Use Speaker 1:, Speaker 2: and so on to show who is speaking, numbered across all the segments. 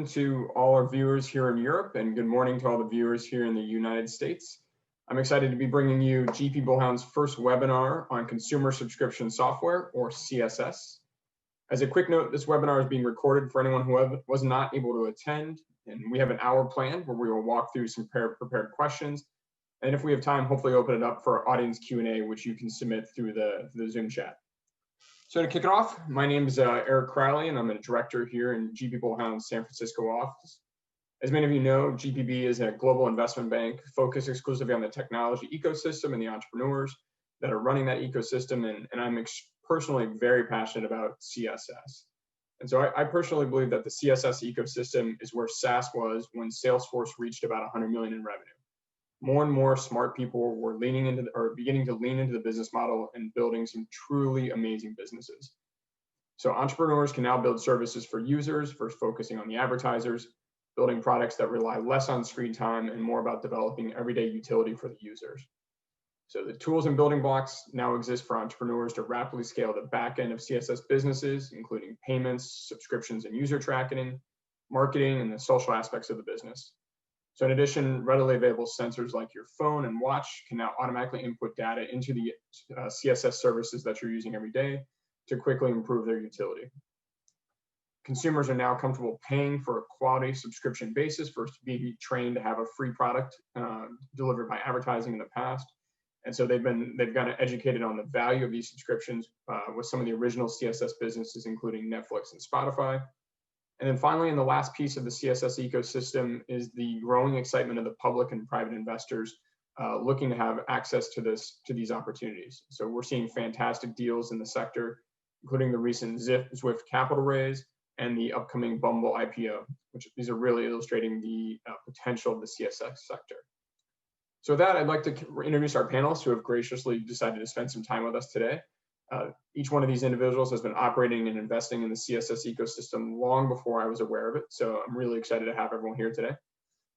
Speaker 1: to all our viewers here in Europe, and good morning to all the viewers here in the United States. I'm excited to be bringing you GP Bullhound's first webinar on consumer subscription software, or CSS. As a quick note, this webinar is being recorded for anyone who was not able to attend, and we have an hour planned where we will walk through some prepared questions. And if we have time, hopefully open it up for audience Q&A, which you can submit through the Zoom chat. So to kick it off, my name is Eric Crowley, and I'm a director here in GP Bullhound's San Francisco office. As many of you know, GPB is a global investment bank focused exclusively on the technology ecosystem and the entrepreneurs that are running that ecosystem, and I'm personally very passionate about CSS. And so I personally believe that the CSS ecosystem is where SaaS was when Salesforce reached about 100 million in revenue. More and more smart people were beginning to lean into the business model and building some truly amazing businesses. So entrepreneurs can now build services for users versus focusing on the advertisers, building products that rely less on screen time and more about developing everyday utility for the users. So the tools and building blocks now exist for entrepreneurs to rapidly scale the back end of CSS businesses, including payments, subscriptions, and user tracking, marketing, and the social aspects of the business. So in addition, readily available sensors like your phone and watch can now automatically input data into the CSS services that you're using every day to quickly improve their utility. Consumers are now comfortable paying for a quality subscription basis versus being trained to have a free product delivered by advertising in the past. And so they've gotten educated on the value of these subscriptions with some of the original CSS businesses, including Netflix and Spotify. And then finally, in the last piece of the CSS ecosystem is the growing excitement of the public and private investors looking to have access to these opportunities. So we're seeing fantastic deals in the sector, including the recent Zwift capital raise and the upcoming Bumble IPO, which these are really illustrating the potential of the CSS sector. So with that, I'd like to introduce our panelists who have graciously decided to spend some time with us today. Each one of these individuals has been operating and investing in the CSS ecosystem long before I was aware of it. So I'm really excited to have everyone here today.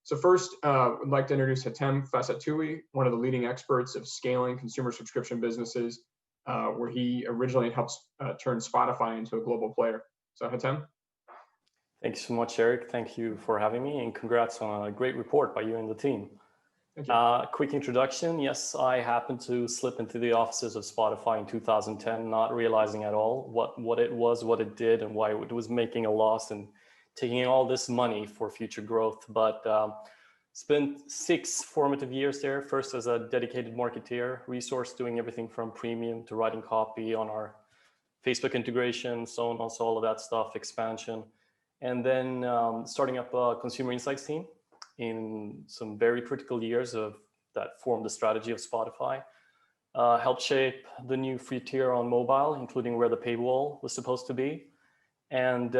Speaker 1: So first, I'd like to introduce Hatem Fassatoui, one of the leading experts of scaling consumer subscription businesses, where he originally helped turn Spotify into a global player. So Hatem.
Speaker 2: Thank you so much, Eric. Thank you for having me, and congrats on a great report by you and the team. Quick introduction. Yes, I happened to slip into the offices of Spotify in 2010, not realizing at all what it was, what it did, and why it was making a loss and taking all this money for future growth. But spent 6 formative years there, first as a dedicated marketeer, resource doing everything from premium to writing copy on our Facebook integration, so on, also all of that stuff, expansion. And then starting up a consumer insights team in some very critical years that formed the strategy of Spotify, helped shape the new free tier on mobile, including where the paywall was supposed to be, and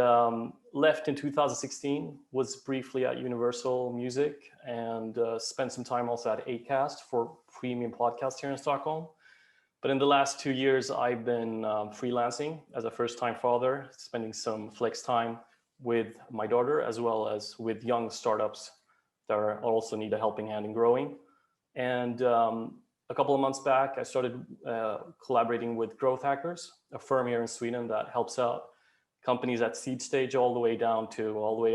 Speaker 2: left in 2016, was briefly at Universal Music, and spent some time also at Acast for premium podcast here in Stockholm. But in the last 2 years, I've been freelancing as a first-time father, spending some flex time with my daughter, as well as with young startups that also need a helping hand in growing. And a couple of months back, I started collaborating with Growth Hackers, a firm here in Sweden that helps out companies at seed stage all the way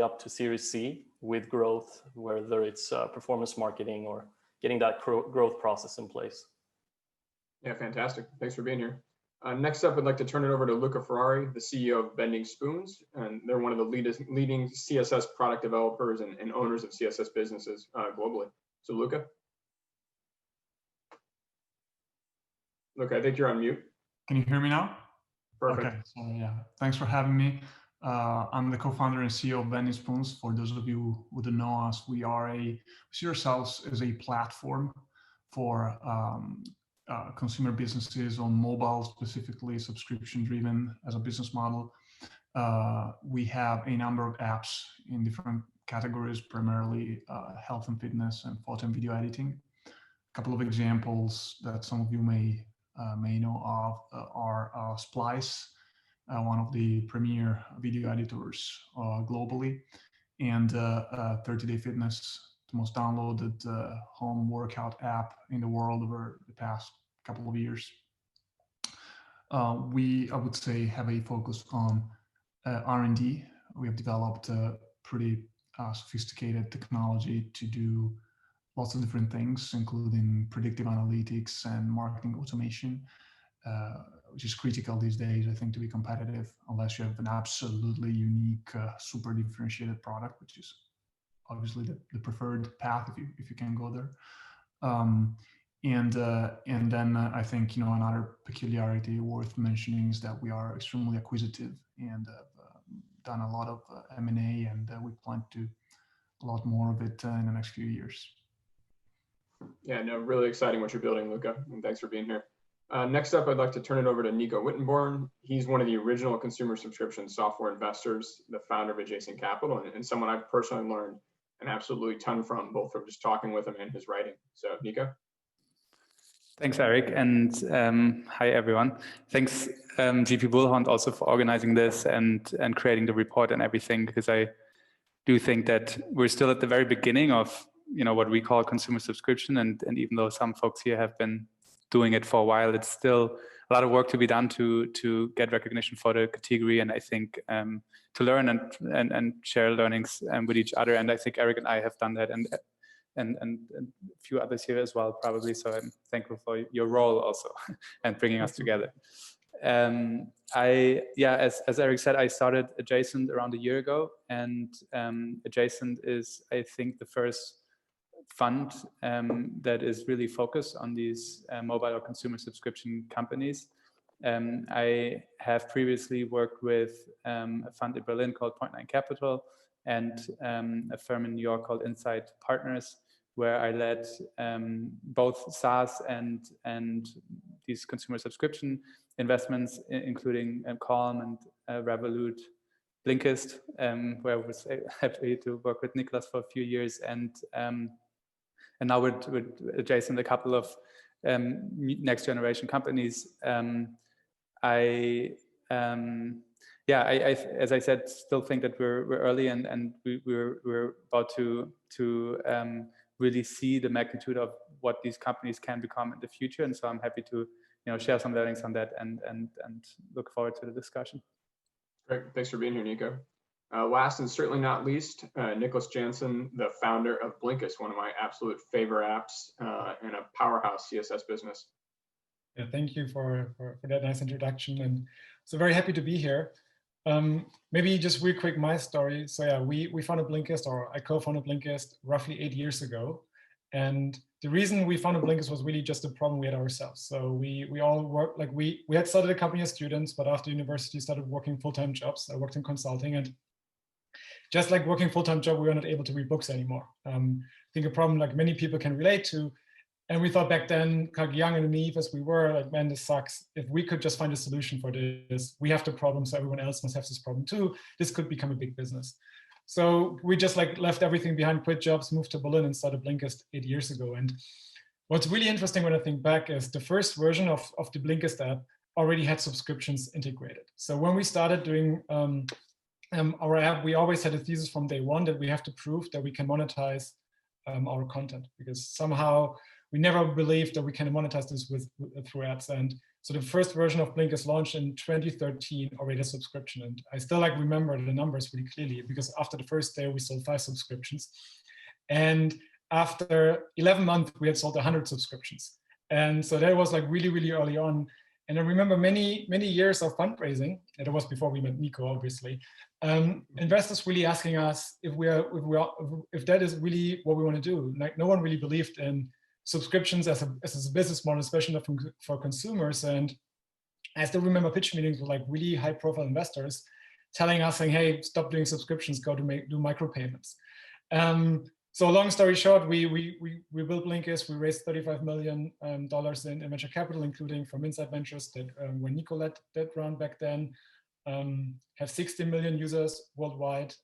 Speaker 2: up to Series C with growth, whether it's performance marketing or getting that growth process in place.
Speaker 1: Yeah, fantastic. Thanks for being here. Next up, I'd like to turn it over to Luca Ferrari, the CEO of Bending Spoons, and they're one of the leading CSS product developers and owners of CSS businesses globally. So Luca? Luca, I think you're on mute.
Speaker 3: Can you hear me now?
Speaker 1: Perfect.
Speaker 3: Okay, so yeah, thanks for having me. I'm the co-founder and CEO of Bending Spoons. For those of you who don't know us, we see ourselves as a platform for consumer businesses on mobile, specifically subscription-driven as a business model. We have a number of apps in different categories, primarily health and fitness and photo and video editing. A couple of examples that some of you may know of are Splice, one of the premier video editors globally, and 30-Day Fitness, the most downloaded home workout app in the world over the past couple of years. We, I would say, have a focus on R&D. We have developed pretty sophisticated technology to do lots of different things, including predictive analytics and marketing automation, which is critical these days, I think, to be competitive, unless you have an absolutely unique, super differentiated product, which is obviously the preferred path if you can go there. And then I think, another peculiarity worth mentioning is that we are extremely acquisitive and done a lot of M&A, and we plan to do a lot more of it in the next few years.
Speaker 1: Yeah, no, really exciting what you're building, Luca, and thanks for being here. Next up, I'd like to turn it over to Nico Wittenborn. He's one of the original consumer subscription software investors, the founder of Adjacent Capital, and someone I've personally learned an absolutely ton from, both from just talking with him and his writing. So, Nico.
Speaker 4: Thanks, Eric, and hi, everyone. Thanks, GP Bullhound, also for organizing this and creating the report and everything, because I do think that we're still at the very beginning of what we call consumer subscription, and even though some folks here have been doing it for a while, it's still a lot of work to be done to get recognition for the category, and I think to learn and share learnings with each other. And I think Eric and I have done that, and a few others here as well, probably. So I'm thankful for your role also and bringing us together. As Eric said, I started Adjacent around a year ago, and Adjacent is, I think, the first fund that is really focused on these mobile or consumer subscription companies. I have previously worked with a fund in Berlin called Point 9 Capital and a firm in New York called Insight Partners, where I led both SaaS and these consumer subscription investments, including Calm and Revolut, Blinkist, where I was happy to work with Niklas for a few years, and now with Adjacent, a couple of next generation companies. As I said, still think that we're early, and we're about to really see the magnitude of what these companies can become in the future. And so I'm happy to share some learnings on that and look forward to the discussion.
Speaker 1: Great, thanks for being here, Nico. Last and certainly not least, Niklas Jansen, the founder of Blinkist, one of my absolute favorite apps and a powerhouse CSS business.
Speaker 5: Yeah, thank you for that nice introduction, and so very happy to be here. Maybe just real quick my story. So yeah, we founded Blinkist, or I co-founded Blinkist roughly 8 years ago, and the reason we founded Blinkist was really just a problem we had ourselves. So we all worked, like we had started a company as students, but after university started working full-time jobs. I worked in consulting, and just like working full-time job, we were not able to read books anymore. I think a problem like many people can relate to. And we thought back then, kind of young and naive as we were, like, man, this sucks. If we could just find a solution for this, we have the problem, so everyone else must have this problem too. This could become a big business. So we just like left everything behind, quit jobs, moved to Berlin, and started Blinkist 8 years ago. And what's really interesting when I think back is the first version of the Blinkist app already had subscriptions integrated. So when we started doing our app, we always had a thesis from day one that we have to prove that we can monetize our content, because somehow we never believed that we can monetize this through ads. And so the first version of Blinkist launched in 2013, already a subscription. And I still like remember the numbers really clearly, because after the first day we sold 5 subscriptions, and after 11 months we had sold 100 subscriptions. And so that was like really, really early on. And I remember many years of fundraising, and it was before we met Nico, obviously. Investors really asking us if that is really what we want to do. Like, no one really believed in subscriptions as a business model, especially not for consumers. And I still remember pitch meetings with like really high-profile investors telling us, saying, "Hey, stop doing subscriptions, go to do micropayments." So long story short, we built Blinkist. We raised $35 million in venture capital, including from Insight Ventures, that when Nico led that round back then. Have 60 million users worldwide,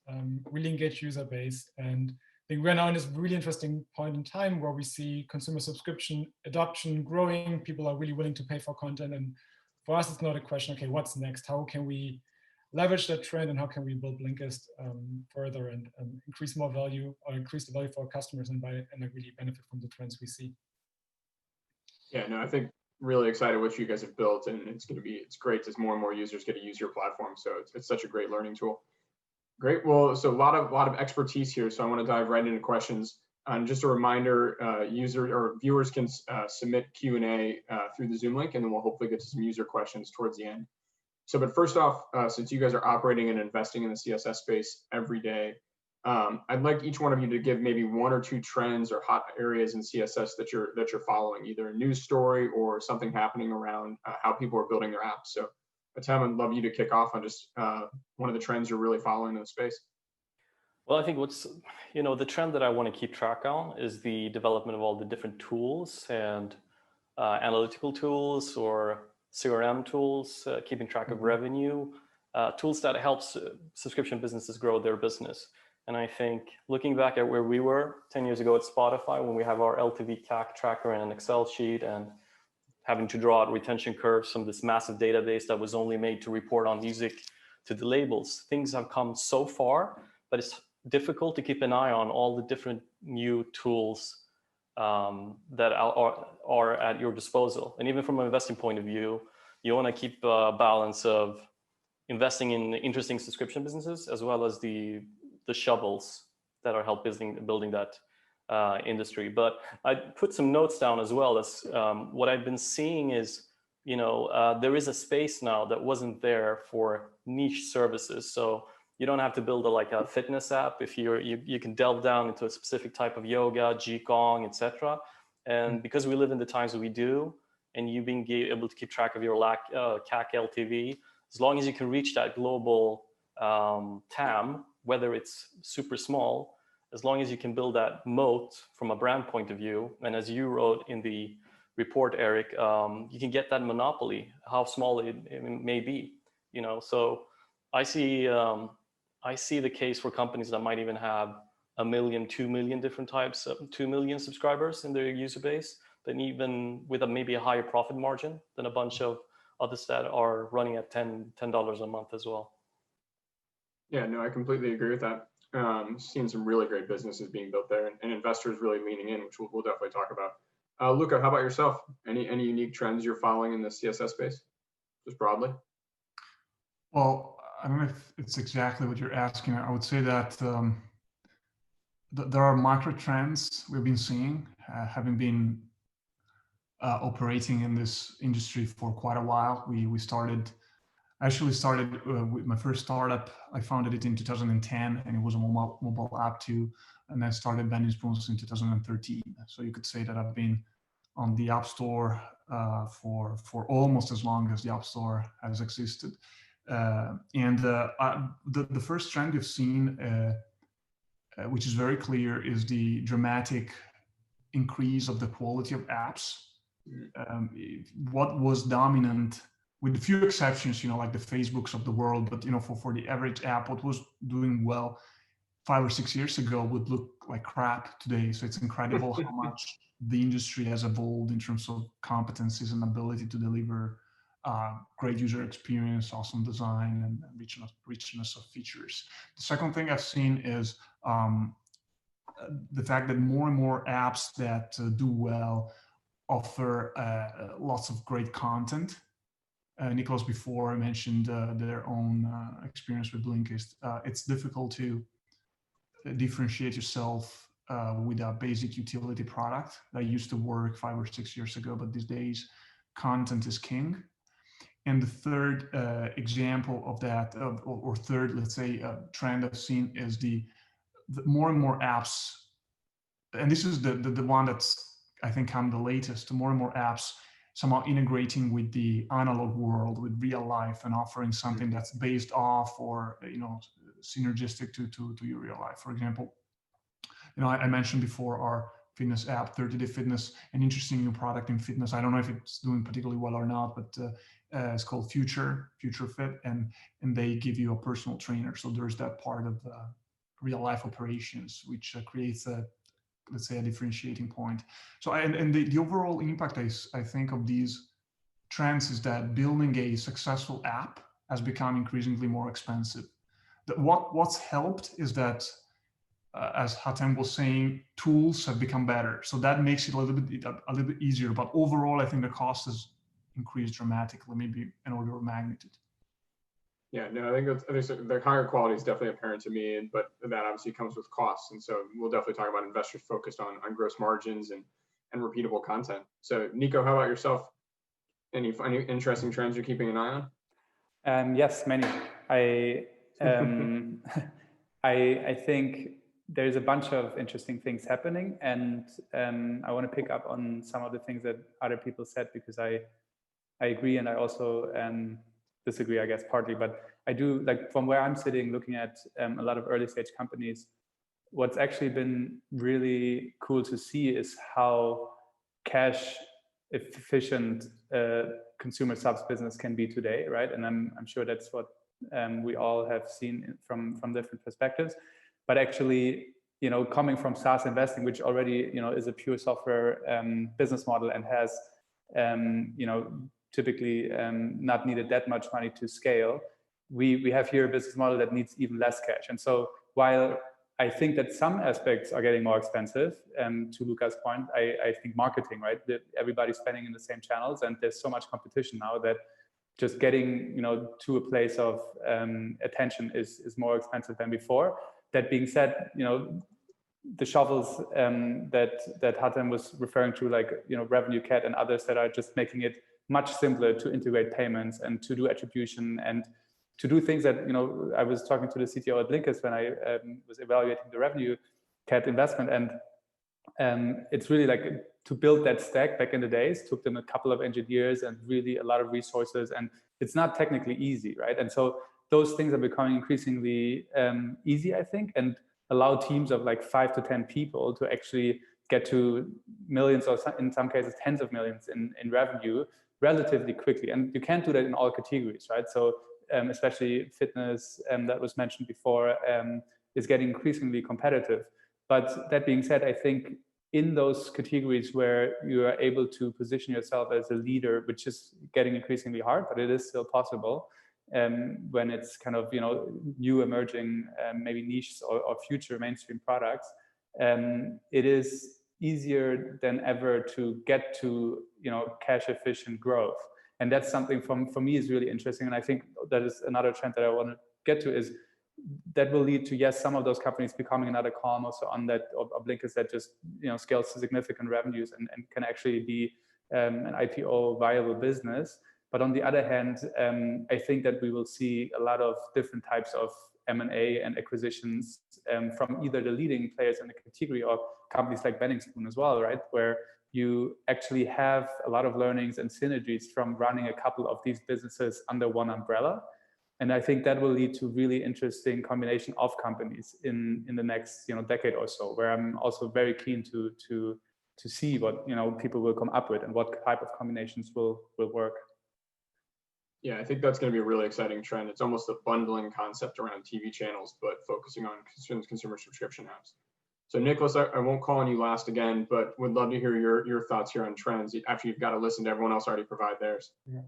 Speaker 5: really engaged user base. And I think we're now in this really interesting point in time where we see consumer subscription adoption growing. People are really willing to pay for content. And for us, it's not a question, okay, what's next? How can we leverage that trend, and how can we build Blinkist further and increase more value, or increase the value for our customers and really benefit from the trends we see?
Speaker 1: Yeah, no, I think really excited what you guys have built, and it's great as more and more users get to use your platform. So it's such a great learning tool. Great. Well, so a lot of expertise here. So I want to dive right into questions. And just a reminder, users or viewers can submit Q&A through the Zoom link, and then we'll hopefully get to some user questions towards the end. So, but first off, since you guys are operating and investing in the CSS space every day, I'd like each one of you to give maybe one or two trends or hot areas in CSS that you're following, either a news story or something happening around how people are building their apps. So, Hatem, I'd love you to kick off on just one of the trends you're really following in the space.
Speaker 2: Well, I think the trend that I want to keep track on is the development of all the different tools and analytical tools or CRM tools, keeping track of revenue, tools that helps subscription businesses grow their business. And I think looking back at where we were 10 years ago at Spotify, when we have our LTV CAC tracker and an Excel sheet and having to draw out retention curves from this massive database that was only made to report on music to the labels, things have come so far, but it's difficult to keep an eye on all the different new tools that are at your disposal. And even from an investing point of view, you want to keep a balance of investing in interesting subscription businesses as well as the shovels that are help building that industry. But I put some notes down as well as what I've been seeing is, there is a space now that wasn't there for niche services. So you don't have to build a fitness app if you can delve down into a specific type of yoga, Qigong, etc. And because we live in the times that we do, and you being able to keep track of your CAC LTV, as long as you can reach that global TAM, whether it's super small, as long as you can build that moat from a brand point of view, and as you wrote in the report, Eric, you can get that monopoly, how small it may be. So I see the case for companies that might even have 1 million, 2 million different types of 2 million subscribers in their user base, then even with maybe a higher profit margin than a bunch of others that are running at $10 a month as well.
Speaker 1: Yeah, no, I completely agree with that. Seeing some really great businesses being built there and investors really leaning in, which we'll definitely talk about. Luca, how about yourself? Any unique trends you're following in the CSS space, just broadly?
Speaker 3: Well, I don't know if it's exactly what you're asking. I would say that there are micro trends we've been seeing, having been operating in this industry for quite a while. I actually started with my first startup. I founded it in 2010, and it was a mobile app too. And I started Benny Spoons in 2013. So you could say that I've been on the App Store for almost as long as the App Store has existed. The first trend we've seen, which is very clear, is the dramatic increase of the quality of apps. What was dominant, with a few exceptions, like the Facebooks of the world, but for the average app, what was doing well 5 or 6 years ago would look like crap today. So it's incredible how much the industry has evolved in terms of competencies and ability to deliver great user experience, awesome design, and richness of features. The second thing I've seen is the fact that more and more apps that do well offer lots of great content. Niklas before mentioned their own experience with Blinkist. It's difficult to differentiate yourself with a basic utility product that used to work 5 or 6 years ago, but these days content is king. And the third example of that, or third, let's say, trend I've seen is the more and more apps, and this is the one that's, I think, come the latest, more and more apps somehow integrating with the analog world, with real life, and offering something that's based off or synergistic to your real life. For example, I mentioned before our fitness app, 30-Day Fitness, an interesting new product in fitness. I don't know if it's doing particularly well or not, but it's called Future Fit, and they give you a personal trainer. So there's that part of real life operations, which creates let's say, a differentiating point. So, and the overall impact, I think, of these trends is that building a successful app has become increasingly more expensive. What's helped is that, as Hatem was saying, tools have become better. So that makes it a little bit easier. But overall, I think the cost has increased dramatically, maybe an order of magnitude.
Speaker 1: Yeah, no, I think the higher quality is definitely apparent to me, but that obviously comes with costs. And so we'll definitely talk about investors focused on gross margins and repeatable content. So Nico, how about yourself? Any interesting trends you're keeping an eye on?
Speaker 4: Yes, many. I think there's a bunch of interesting things happening, and I want to pick up on some of the things that other people said, because I agree, and I also disagree, I guess, partly, but I do, like, from where I'm sitting, looking at a lot of early stage companies, what's actually been really cool to see is how cash efficient consumer subs business can be today, right? And I'm sure that's what we all have seen from different perspectives. But actually, you know, coming from SaaS investing, which already, you know, is a pure software business model and has, you know, typically not needed that much money to scale, we have here a business model that needs even less cash. And so while I think that some aspects are getting more expensive, to Luca's point, I think marketing, right? That everybody's spending in the same channels, and there's so much competition now that just getting, you know, to a place of attention is more expensive than before. That being said, you know, the shovels that Hatem was referring to, like, you know, Revenue Cat and others that are just making it much simpler to integrate payments and to do attribution and to do things that, you know, I was talking to the CTO at Blinkist when I was evaluating the Revenue Cat investment, and it's really like, to build that stack back in the days took them a couple of engineers and really a lot of resources, and it's not technically easy, right? And so those things are becoming increasingly easy, I think, and allow teams of like 5 to 10 people to actually get to millions, or in some cases tens of millions in revenue relatively quickly. And you can't do that in all categories, right? So especially fitness, that was mentioned before, is getting increasingly competitive. But that being said, I think in those categories where you are able to position yourself as a leader, which is getting increasingly hard, but it is still possible, when it's kind of, you know, new emerging, maybe niches or future mainstream products, it is easier than ever to get to, you know, cash efficient growth. And that's something for me is really interesting. And I think that is another trend that I want to get to, is that will lead to, yes, some of those companies becoming another Calm also on that, or Blinkist, that just, you know, scales to significant revenues and can actually be an IPO viable business. But on the other hand, I think that we will see a lot of different types of M&A and acquisitions from either the leading players in the category or companies like Bending Spoon as well, right? Where you actually have a lot of learnings and synergies from running a couple of these businesses under one umbrella. And I think that will lead to really interesting combination of companies in the next, you know, decade or so, where I'm also very keen to see what, you know, people will come up with and what type of combinations will work.
Speaker 1: Yeah, I think that's going to be a really exciting trend. It's almost a bundling concept around TV channels, but focusing on consumer subscription apps. So Niklas, I won't call on you last again, but would love to hear your thoughts here on trends after you've got to listen to everyone else already provide theirs.
Speaker 5: Yeah.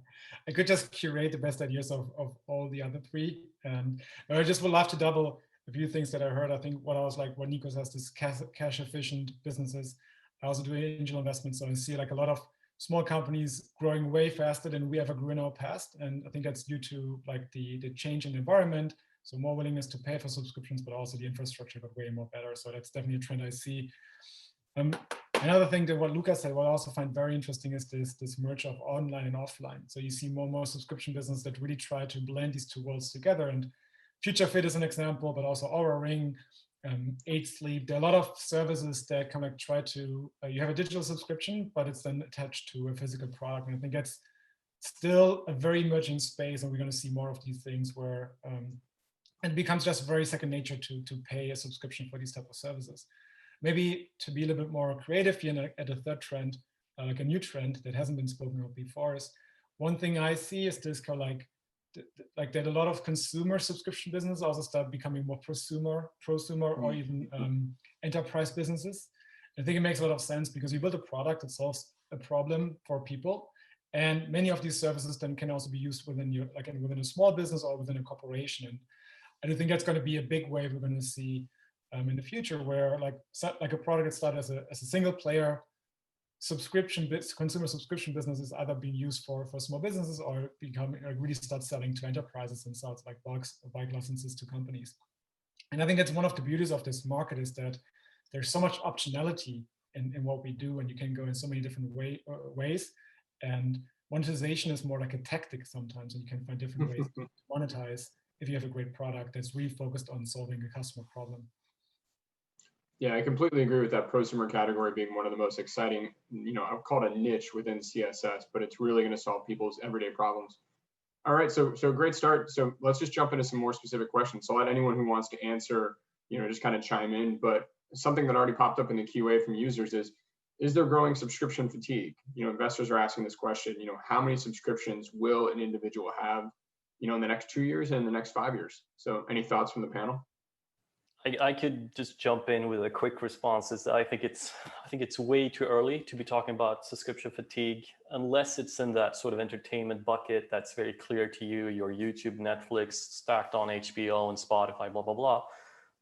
Speaker 5: I could just curate the best ideas of all the other three. And I just would love to double a few things that I heard. I think what Nico says is cash efficient businesses. I also do angel investments. So I see like a lot of small companies growing way faster than we ever grew in our past. And I think that's due to like the change in the environment. So more willingness to pay for subscriptions, but also the infrastructure got way more better. So that's definitely a trend I see. Another thing that what Luca said, what I also find very interesting is this merge of online and offline. So you see more and more subscription business that really try to blend these two worlds together. And Future Fit is an example, but also Aura Ring, 8 Sleep. There are a lot of services that kind of try to, you have a digital subscription, but it's then attached to a physical product. And I think that's still a very emerging space. And we're going to see more of these things where it becomes just very second nature to pay a subscription for these type of services. Maybe to be a little bit more creative here at a third trend, like a new trend that hasn't been spoken of before, is one thing I see is this kind of like that a lot of consumer subscription businesses also start becoming more prosumer or even enterprise businesses. I think it makes a lot of sense because you build a product that solves a problem for people. And many of these services then can also be used within your, like within a small business or within a corporation. And I do think that's going to be a big wave we're going to see in the future, where like a product that started as a single player consumer subscription business is either being used for small businesses or really start selling to enterprises and sells like bike licenses to companies. And I think that's one of the beauties of this market, is that there's so much optionality in what we do, and you can go in so many different ways. And monetization is more like a tactic sometimes, and you can find different ways to monetize if you have a great product that's really focused on solving a customer problem.
Speaker 1: Yeah, I completely agree with that prosumer category being one of the most exciting, I'll call it a niche within CSS, but it's really going to solve people's everyday problems. All right, so great start. So let's just jump into some more specific questions. So I'll let anyone who wants to answer, just kind of chime in, but something that already popped up in the QA from users is there growing subscription fatigue? Investors are asking this question, how many subscriptions will an individual have, in the next 2 years and in the next 5 years? So any thoughts from the panel?
Speaker 2: I could just jump in with a quick response. I think it's way too early to be talking about subscription fatigue, unless it's in that sort of entertainment bucket that's very clear to you, your YouTube, Netflix, stacked on HBO and Spotify, blah, blah, blah.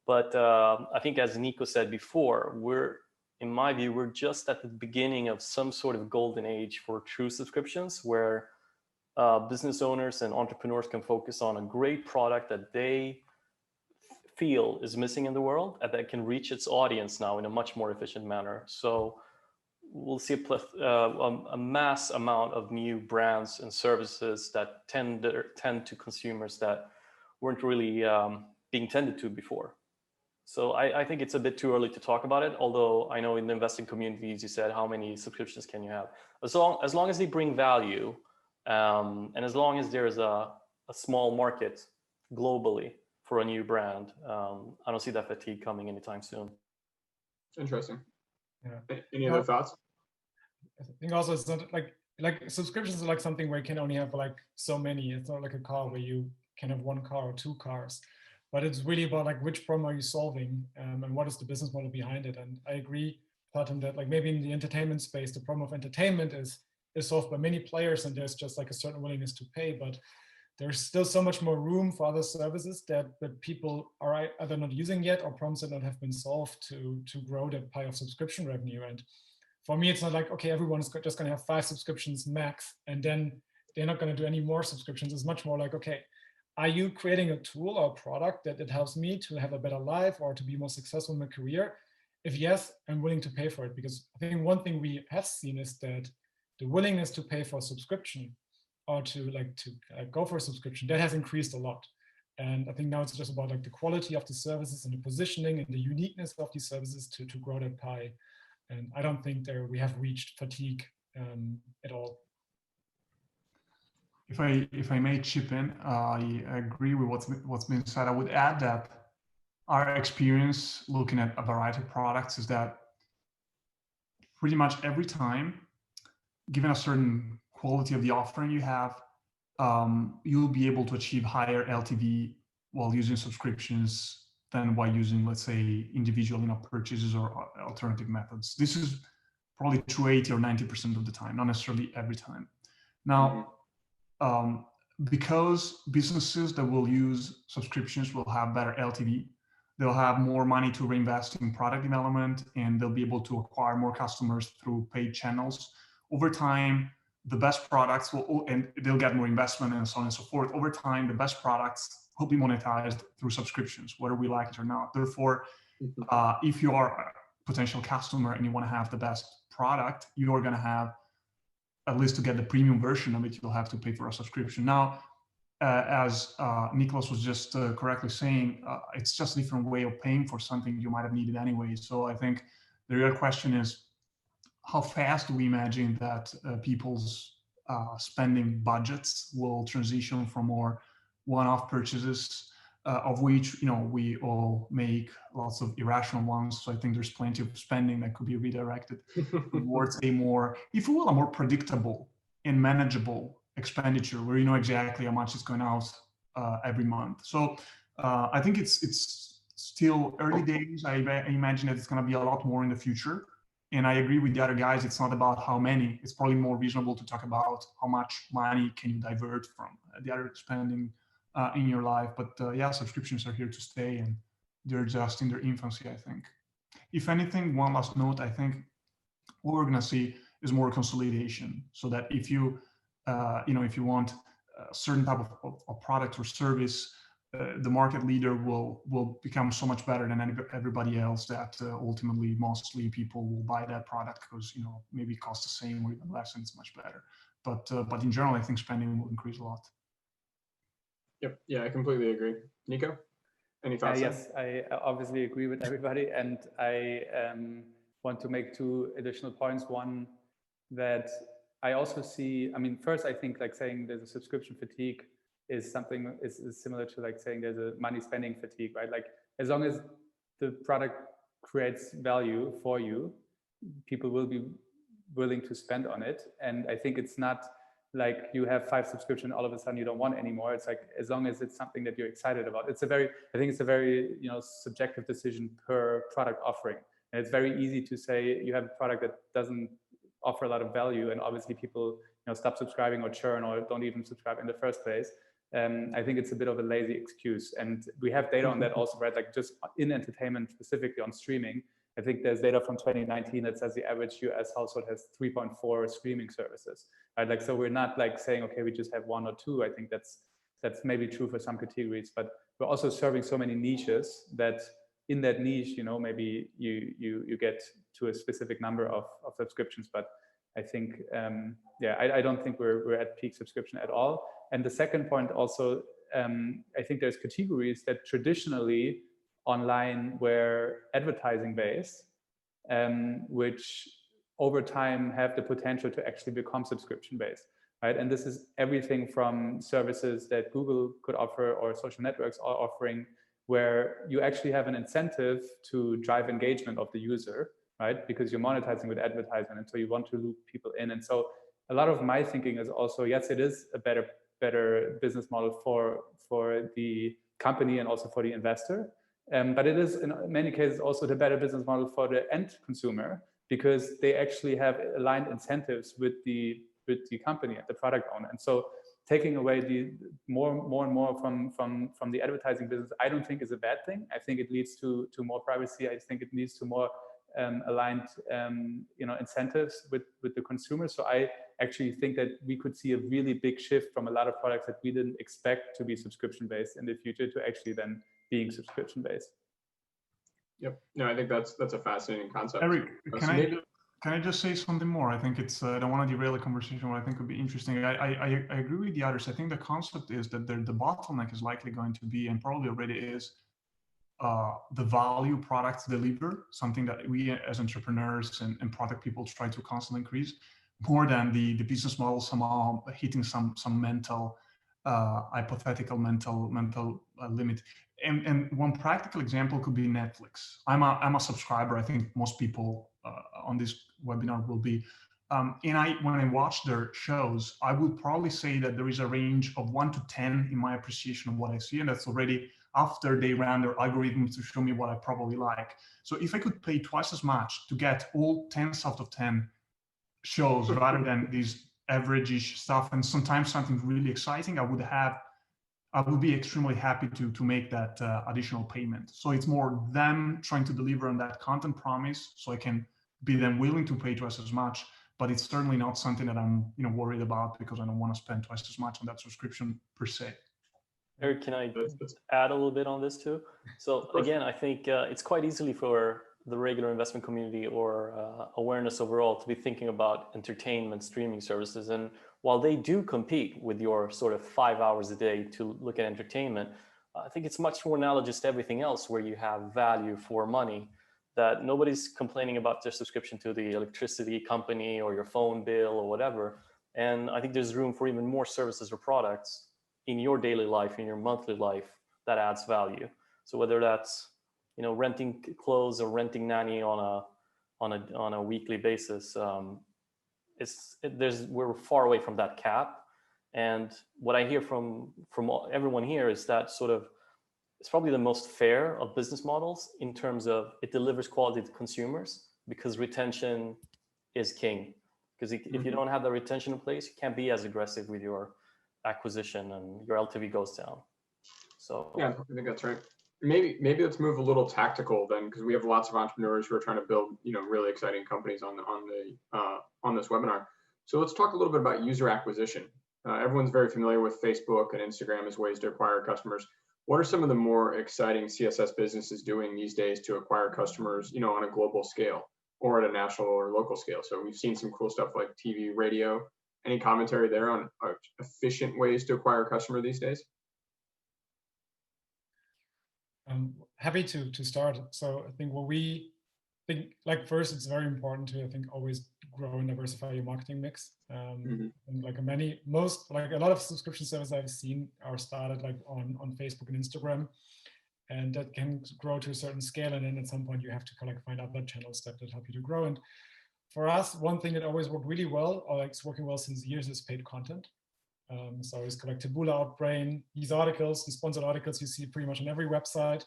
Speaker 2: But I think, as Nico said before, in my view, we're just at the beginning of some sort of golden age for true subscriptions, where business owners and entrepreneurs can focus on a great product that they feel is missing in the world, and that can reach its audience now in a much more efficient manner. So we'll see a mass amount of new brands and services that tend to consumers that weren't really being tended to before. So I think it's a bit too early to talk about it, although I know in the investing communities, you said, how many subscriptions can you have? As long as they bring value, and as long as there's a small market globally for a new brand, I don't see that fatigue coming anytime soon.
Speaker 1: Interesting.
Speaker 5: Yeah.
Speaker 1: Any other thoughts?
Speaker 5: I think also it's not like subscriptions are like something where you can only have like so many. It's not like a car where you can have one car or two cars, but it's really about like which problem are you solving, and what is the business model behind it. And I agree, Hatem, that like maybe in the entertainment space, the problem of entertainment is solved by many players, and there's just like a certain willingness to pay, but there's still so much more room for other services that people are either not using yet, or problems that not have been solved to grow that pie of subscription revenue. And for me, it's not like, okay, everyone's just going to have 5 subscriptions max, and then they're not going to do any more subscriptions. It's much more like, okay, are you creating a tool or a product that helps me to have a better life or to be more successful in my career? If yes, I'm willing to pay for it. Because I think one thing we have seen is that the willingness to pay for a subscription, or to go for a subscription, that has increased a lot. And I think now it's just about like the quality of the services and the positioning and the uniqueness of these services to grow that pie. And I don't think we have reached fatigue at all.
Speaker 3: If I may chip in, I agree with what's been said. I would add that our experience looking at a variety of products is that pretty much every time, given a certain quality of the offering you have, you'll be able to achieve higher LTV while using subscriptions than while using, let's say, individual purchases or alternative methods. This is probably true 80 or 90% of the time, not necessarily every time. Now, because businesses that will use subscriptions will have better LTV, they'll have more money to reinvest in product development, and they'll be able to acquire more customers through paid channels. Over time, the best products and they'll get more investment and so on and so forth. Over time, the best products will be monetized through subscriptions, whether we like it or not. Therefore, if you are a potential customer and you want to have the best product, you're going to have, at least to get the premium version of it, you'll have to pay for a subscription. Now, as Niklas was just correctly saying, it's just a different way of paying for something you might have needed anyway. So I think the real question is, how fast do we imagine that people's spending budgets will transition from more one-off purchases, of which we all make lots of irrational ones. So I think there's plenty of spending that could be redirected towards a more, if you will, a more predictable and manageable expenditure where you know exactly how much is going out every month. So I think it's still early days. I imagine that it's going to be a lot more in the future. And I agree with the other guys, it's not about how many. It's probably more reasonable to talk about how much money can you divert from the other spending in your life. But yeah, subscriptions are here to stay, and they're just in their infancy, I think. If anything, one last note, I think what we're going to see is more consolidation, so that if you if you want a certain type of product or service, the market leader will become so much better than everybody else that ultimately mostly people will buy that product because maybe it costs the same or even less and it's much better. But in general, I think spending will increase a lot.
Speaker 1: Yep. Yeah, I completely agree. Nico, any thoughts?
Speaker 4: Yes, I obviously agree with everybody, and I want to make two additional points. One, that I also see, I mean, first, I think like saying there's a subscription fatigue is something is similar to like saying there's a money spending fatigue, right? Like as long as the product creates value for you, people will be willing to spend on it. And I think it's not like you have 5 subscriptions, all of a sudden you don't want anymore. It's like, as long as it's something that you're excited about. I think it's a very, subjective decision per product offering. And it's very easy to say you have a product that doesn't offer a lot of value, and obviously people, stop subscribing or churn or don't even subscribe in the first place. I think it's a bit of a lazy excuse. And we have data on that also, right? Like just in entertainment, specifically on streaming, I think there's data from 2019 that says the average US household has 3.4 streaming services, right? Like, so we're not like saying, okay, we just have 1 or 2. I think that's maybe true for some categories, but we're also serving so many niches that in that niche, maybe you get to a specific number of subscriptions. But I think, I don't think we're at peak subscription at all. And the second point also, I think there's categories that traditionally online were advertising based, which over time have the potential to actually become subscription based, right? And this is everything from services that Google could offer or social networks are offering, where you actually have an incentive to drive engagement of the user, right? Because you're monetizing with advertisement, and so you want to loop people in. And so a lot of my thinking is also, yes, it is a better business model for the company and also for the investor. But it is in many cases also the better business model for the end consumer, because they actually have aligned incentives with the company and the product owner. And so taking away the more and more from the advertising business, I don't think is a bad thing. I think it leads to more privacy. I think it leads to more aligned incentives with the consumer. So I actually think that we could see a really big shift from a lot of products that we didn't expect to be subscription based in the future to actually then being subscription based.
Speaker 1: Yep. No, I think that's a fascinating concept.
Speaker 3: Eric, can I just say something more? I think it's I don't want to derail the conversation. What I think would be interesting. I agree with the others. I think the concept is that the bottleneck is likely going to be, and probably already is, the value products deliver, something that we as entrepreneurs and product people try to constantly increase, more than the business model somehow hitting some mental hypothetical mental limit. And one practical example could be Netflix. I'm a subscriber. I think most people on this webinar will be. And when I watch their shows, I would probably say that there is a range of 1 to 10 in my appreciation of what I see, and that's already after they ran their algorithms to show me what I probably like. So if I could pay twice as much to get all 10s out of 10 shows rather than these average-ish stuff, and sometimes something really exciting, I would be extremely happy to make that additional payment. So it's more them trying to deliver on that content promise, so I can be then willing to pay twice as much. But it's certainly not something that I'm worried about, because I don't want to spend twice as much on that subscription per se.
Speaker 2: Eric, can I add a little bit on this too? So again, I think it's quite easily for the regular investment community or awareness overall to be thinking about entertainment streaming services. And while they do compete with your sort of 5 hours a day to look at entertainment, I think it's much more analogous to everything else where you have value for money, that nobody's complaining about their subscription to the electricity company or your phone bill or whatever. And I think there's room for even more services or products in your daily life, in your monthly life, that adds value. So whether that's renting clothes or renting nanny on a weekly basis, we're far away from that cap. And what I hear from everyone here is that sort of it's probably the most fair of business models in terms of it delivers quality to consumers, because retention is king. Because if you don't have the retention in place, you can't be as aggressive with your acquisition and your LTV goes down. So
Speaker 1: yeah, I think that's right. Maybe let's move a little tactical then, because we have lots of entrepreneurs who are trying to build, really exciting companies on this webinar. So let's talk a little bit about user acquisition. Everyone's very familiar with Facebook and Instagram as ways to acquire customers. What are some of the more exciting CSS businesses doing these days to acquire customers, on a global scale or at a national or local scale? So we've seen some cool stuff like TV, radio. Any commentary there on efficient ways to acquire a customer these days?
Speaker 5: I'm happy to start. So I think what we think, like, first, it's very important to, I think, always grow and diversify your marketing mix. And like a lot of subscription services I've seen are started like on Facebook and Instagram, and that can grow to a certain scale. And then at some point you have to kind of find other channels that help you to grow. And for us, one thing that always worked really well, or like it's working well since years, is paid content. So it's like Taboola, Outbrain, these articles, these sponsored articles you see pretty much on every website.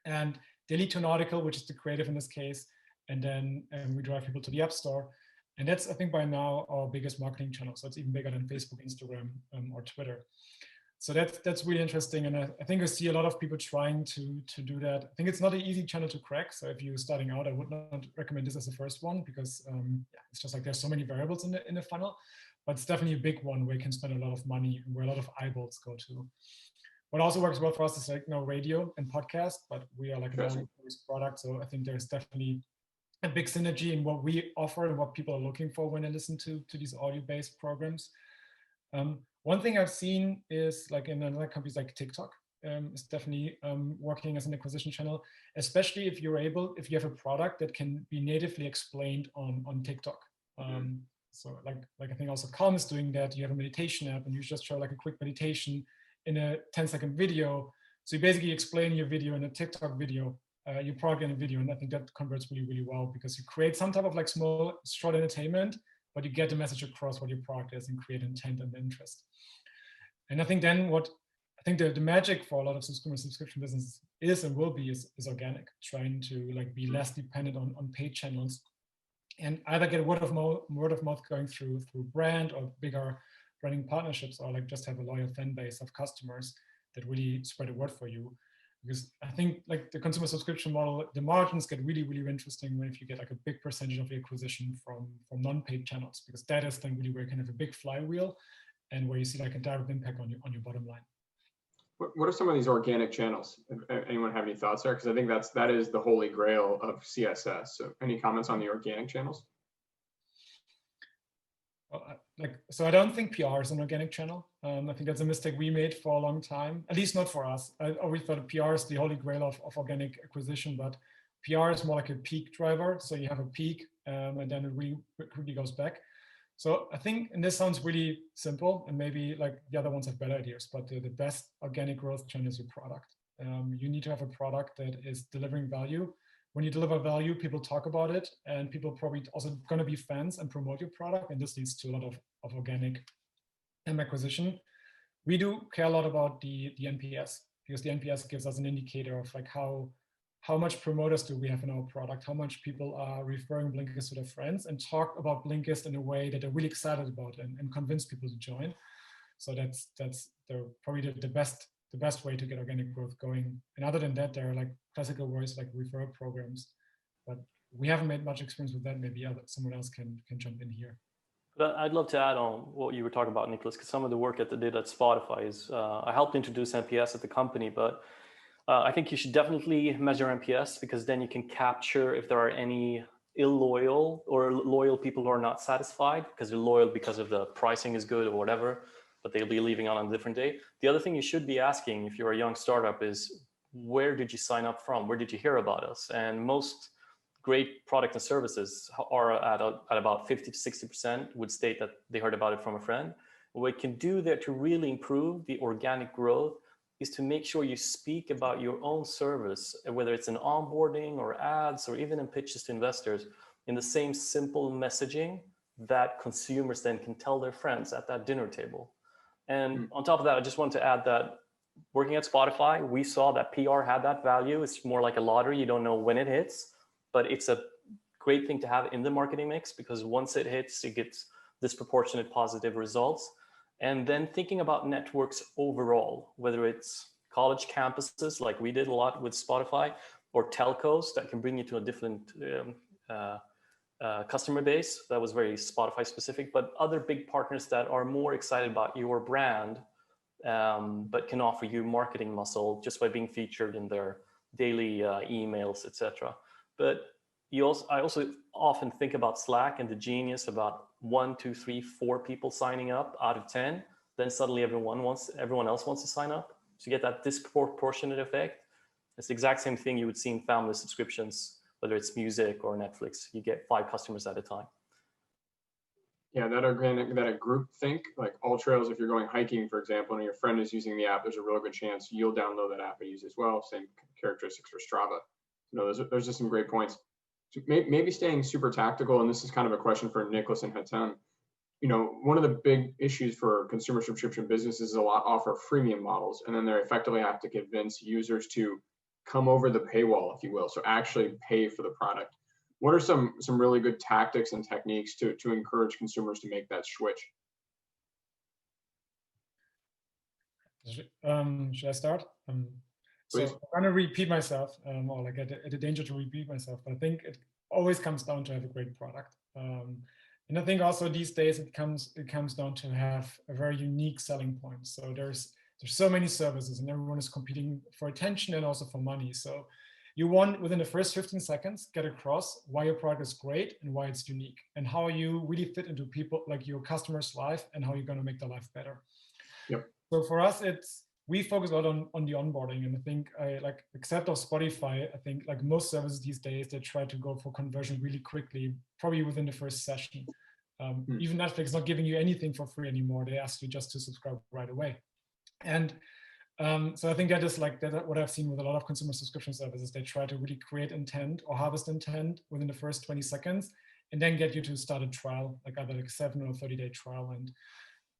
Speaker 5: And they lead to an article, which is the creative in this case, and then we drive people to the App Store. And that's, I think, by now our biggest marketing channel. So it's even bigger than Facebook, Instagram, or Twitter. So that's really interesting. And I think I see a lot of people trying to do that. I think it's not an easy channel to crack. So if you're starting out, I would not recommend this as the first one, because it's just like there's so many variables in the funnel. But it's definitely a big one where you can spend a lot of money and where a lot of eyeballs go to. What also works well for us is like radio and podcast, but we are like an audio-based product. So I think there's definitely a big synergy in what we offer and what people are looking for when they listen to these audio-based programs. One thing I've seen is like in other companies like TikTok, is definitely working as an acquisition channel, especially if you have a product that can be natively explained on TikTok. So like I think also Calm is doing that. You have a meditation app and you just show like a quick meditation in a 10-second video. So you basically explain your video in a TikTok video, your product in a video. And I think that converts really, really well, because you create some type of like small short entertainment, but you get the message across what your product is and create intent and interest. And I think then the magic for a lot of subscription business is and will be is organic, trying to like be less dependent on paid channels, and either get word of mouth going through brand or bigger branding partnerships, or like just have a loyal fan base of customers that really spread the word for you. Because I think like the consumer subscription model, the margins get really, really interesting if you get like a big percentage of the acquisition from non-paid channels, because that is then really where you can have a big flywheel and where you see like a direct impact on your bottom line.
Speaker 1: What are some of these organic channels? Anyone have any thoughts there? Because I think that is the holy grail of CSS. So any comments on the organic channels?
Speaker 5: So I don't think PR is an organic channel. I think that's a mistake we made for a long time, at least not for us. I always thought PR is the holy grail of organic acquisition, but PR is more like a peak driver. So you have a peak and then it really quickly goes back. So I think, and this sounds really simple, and maybe like the other ones have better ideas, but the best organic growth channel is your product. You need to have a product that is delivering value. When you deliver value, people talk about it, and people probably also going to be fans and promote your product. And this leads to a lot of organic acquisition. We do care a lot about the NPS, because the NPS gives us an indicator of like how much promoters do we have in our product, how much people are referring Blinkist to their friends and talk about Blinkist in a way that they're really excited about and convince people to join. So that's probably the best way to get organic growth going. And other than that, there are like classical ways like referral programs, but we haven't made much experience with that. Maybe someone else can jump in here.
Speaker 2: But I'd love to add on what you were talking about, Niklas, because some of the work that they did at Spotify is, I helped introduce NPS at the company, but I think you should definitely measure NPS, because then you can capture if there are any illoyal or loyal people who are not satisfied because they're loyal because of the pricing is good or whatever, but they'll be leaving on a different day. The other thing you should be asking if you're a young startup is, where did you sign up from? Where did you hear about us? And most great product and services are at about 50 to 60% would state that they heard about it from a friend. What we can do there to really improve the organic growth is to make sure you speak about your own service, whether it's in onboarding or ads or even in pitches to investors, in the same simple messaging that consumers then can tell their friends at that dinner table. And on top of that, I just want to add that working at Spotify, we saw that PR had that value. It's more like a lottery. You don't know when it hits, but it's a great thing to have in the marketing mix, because once it hits, it gets disproportionate positive results. And then thinking about networks overall, whether it's college campuses, like we did a lot with Spotify, or telcos that can bring you to a different customer base. That was very Spotify specific, but other big partners that are more excited about your brand, but can offer you marketing muscle just by being featured in their daily emails, etc. But I also often think about Slack and the genius about 1, 2, 3, 4 people signing up out of 10. Then suddenly everyone else wants to sign up. So you get that disproportionate effect. It's the exact same thing you would see in family subscriptions, whether it's music or Netflix. You get 5 customers at a time.
Speaker 1: Yeah, that group think, like all trails, if you're going hiking, for example, and your friend is using the app, there's a real good chance you'll download that app and use it as well. Same characteristics for Strava. There's just some great points. So maybe staying super tactical, and this is kind of a question for Niklas and Hatem. One of the big issues for consumer subscription businesses is a lot offer freemium models, and then they effectively have to convince users to come over the paywall, if you will, so actually pay for the product. What are some really good tactics and techniques to encourage consumers to make that switch?
Speaker 5: Should I start? So I'm going to repeat myself, or like at a danger to repeat myself, but I think it always comes down to have a great product. And I think also these days it comes down to have a very unique selling point. So there's so many services and everyone is competing for attention and also for money. So you want, within the first 15 seconds, get across why your product is great and why it's unique and how you really fit into people, like your customers' life, and how you're going to make their life better.
Speaker 1: Yep.
Speaker 5: So for us, we focus a lot on the onboarding, and I think except of Spotify, I think like most services these days, they try to go for conversion really quickly, probably within the first session. Even Netflix is not giving you anything for free anymore. They ask you just to subscribe right away. And so I think that is what I've seen with a lot of consumer subscription services. They try to really create intent or harvest intent within the first 20 seconds, and then get you to start a trial, like either like 7 or 30-day trial. And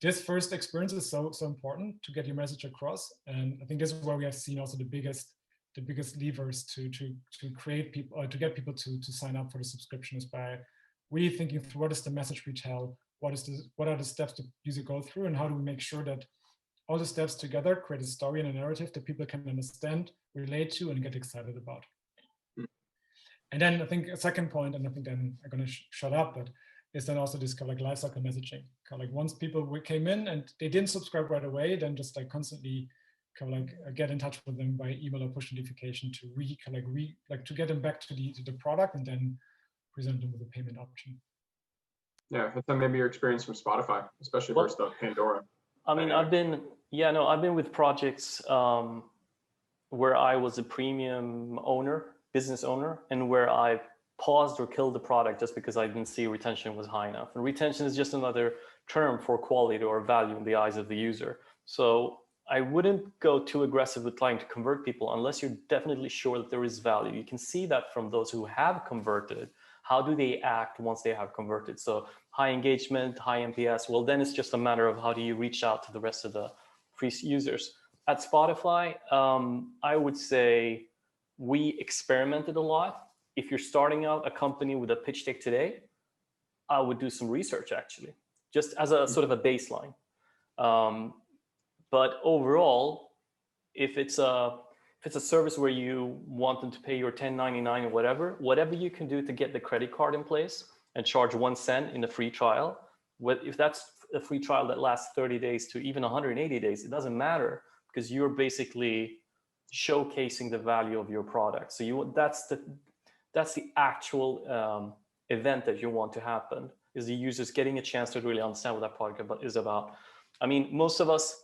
Speaker 5: this first experience is so important to get your message across. And I think this is where we have seen also the biggest levers to create people, or to get people to sign up for the subscription, is by really thinking through what is the message we tell, what are the steps the user go through, and how do we make sure that all the steps together create a story and a narrative that people can understand, relate to, and get excited about. And then I think a second point, and I think then I'm going to shut up, but is then also this kind of like lifecycle messaging. Kind of like once people came in and they didn't subscribe right away, then just like constantly kind of like get in touch with them by email or push notification to to get them back to the product, and then present them with a payment option.
Speaker 1: Yeah, Hatem, maybe your experience from Spotify, especially versus the Pandora.
Speaker 2: I mean, I've been with projects where I was a premium business owner, and where I paused or killed the product just because I didn't see retention was high enough. And retention is just another term for quality or value in the eyes of the user. So I wouldn't go too aggressive with trying to convert people unless you're definitely sure that there is value. You can see that from those who have converted. How do they act once they have converted? So high engagement, high NPS, well, then it's just a matter of how do you reach out to the rest of the free users. At Spotify, I would say we experimented a lot. If you're starting out a company with a pitch deck today, I would do some research actually, just as a sort of a baseline. But overall, if it's a service where you want them to pay your $10.99 or whatever you can do to get the credit card in place and charge 1 cent in a free trial, if that's a free trial that lasts 30 days to even 180 days, it doesn't matter, because you're basically showcasing the value of your product. So that's the actual event that you want to happen, is the users getting a chance to really understand what that product is about. I mean, most of us,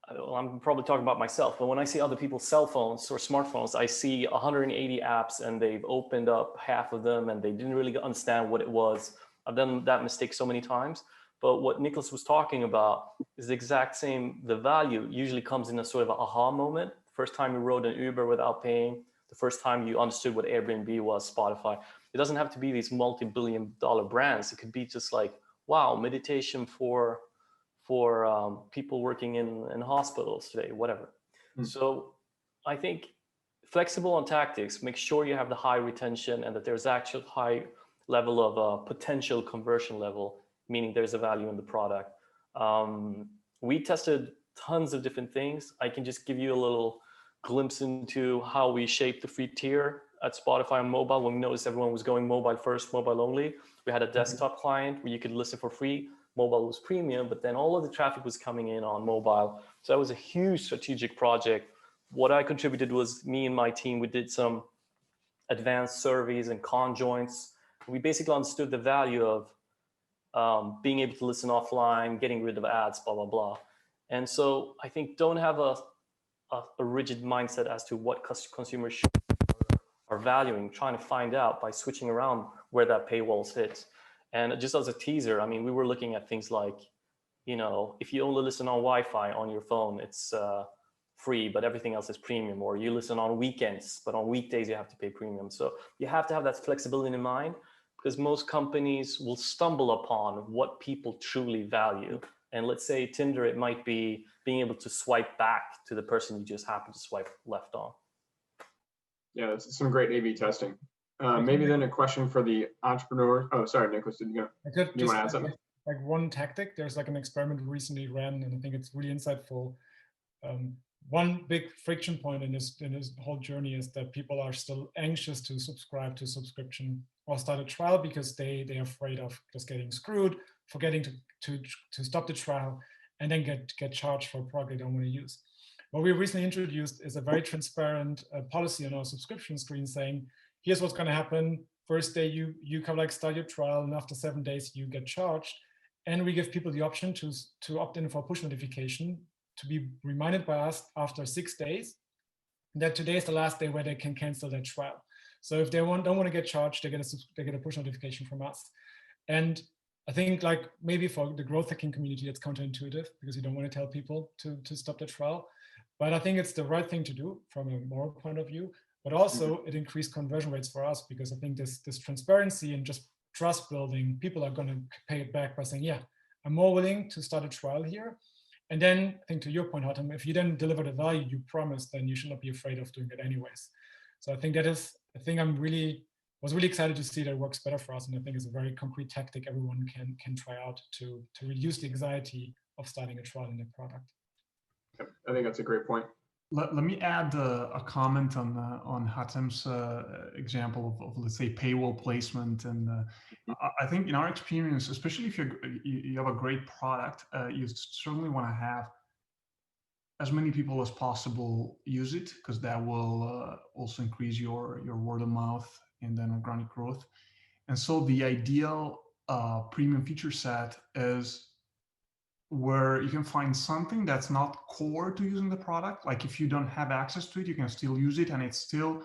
Speaker 2: I'm probably talking about myself, but when I see other people's cell phones or smartphones, I see 180 apps and they've opened up half of them and they didn't really understand what it was. I've done that mistake so many times. But what Niklas was talking about is the exact same. The value usually comes in a sort of an aha moment. First time you rode an Uber without paying, the first time you understood what Airbnb was, Spotify. It doesn't have to be these multi-billion-dollar brands. It could be just like, wow, meditation for people working in hospitals today, whatever. So I think flexible on tactics, make sure you have the high retention and that there's actual high level of potential conversion level, meaning there's a value in the product. We tested tons of different things. I can just give you a little glimpse into how we shaped the free tier at Spotify on mobile when we noticed everyone was going mobile first, mobile only. We had a desktop client where you could listen for free. Mobile was premium, but then all of the traffic was coming in on mobile. So that was a huge strategic project. What I contributed was me and my team, we did some advanced surveys and conjoints. We basically understood the value of being able to listen offline, getting rid of ads, blah, blah, blah. And so I think don't have a rigid mindset as to what consumers are valuing, trying to find out by switching around where that paywall hits. And just as a teaser, I mean, we were looking at things like, you know, if you only listen on Wi-Fi on your phone, it's free, but everything else is premium. Or you listen on weekends, but on weekdays you have to pay premium. So you have to have that flexibility in mind, because most companies will stumble upon what people truly value. And let's say Tinder, it might be being able to swipe back to the person you just happened to swipe left on.
Speaker 1: Yeah, that's some great A/B testing. Maybe then a question for the entrepreneur. Oh, sorry, Nicholas, did you go? You want to add something?
Speaker 5: Like one tactic, there's like an experiment we recently ran, and I think it's really insightful. One big friction point in this whole journey is that people are still anxious to subscribe to subscription or start a trial because they're afraid of just getting screwed, forgetting to stop the trial, and then get charged for a product they don't want to use. What we recently introduced is a very transparent policy on our subscription screen saying, here's what's going to happen. First day you can like start your trial, and after 7 days you get charged. And we give people the option to opt in for push notification, to be reminded by us after 6 days that today is the last day where they can cancel their trial. So if they don't want to get charged, they get a push notification from us. And I think like maybe for the growth hacking community, it's counterintuitive because you don't want to tell people to stop the trial. But I think it's the right thing to do from a moral point of view. But also it increased conversion rates for us, because I think this transparency and just trust building, people are going to pay it back by saying, yeah, I'm more willing to start a trial here. And then I think to your point, Hatem, if you then deliver the value you promised, then you should not be afraid of doing it anyways. So I think I was really excited to see that it works better for us. And I think it's a very concrete tactic everyone can try out to reduce the anxiety of starting a trial in their product.
Speaker 1: I think that's a great point.
Speaker 3: Let me add a comment on Hatem's example of let's say paywall placement, and I think in our experience, especially if you have a great product, you certainly want to have as many people as possible use it, because that will also increase your word of mouth and then organic growth. And so the ideal premium feature set is where you can find something that's not core to using the product. Like if you don't have access to it, you can still use it, and it's still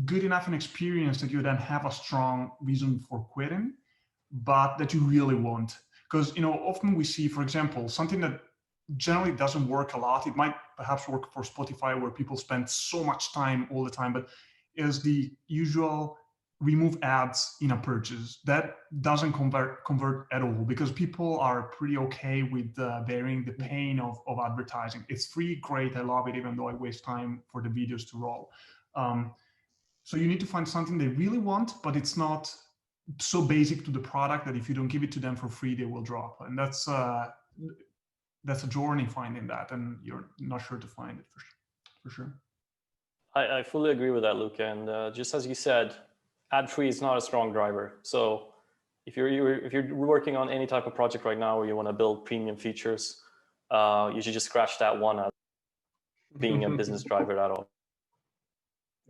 Speaker 3: good enough an experience that you then have a strong reason for quitting, but that you really want. Because, you know, often we see, for example, something that generally doesn't work a lot. It might perhaps work for Spotify, where people spend so much time all the time, but is the usual remove ads in a purchase. That doesn't convert at all, because people are pretty okay with bearing the pain of advertising. It's free, great, I love it, even though I waste time for the videos to roll. So you need to find something they really want, but it's not so basic to the product that if you don't give it to them for free, they will drop. And that's a journey finding that, and you're not sure to find it for sure.
Speaker 2: I fully agree with that, Luca. And just as you said, ad-free is not a strong driver. So if you're working on any type of project right now where you want to build premium features, you should just scratch that one out, being a business driver at all.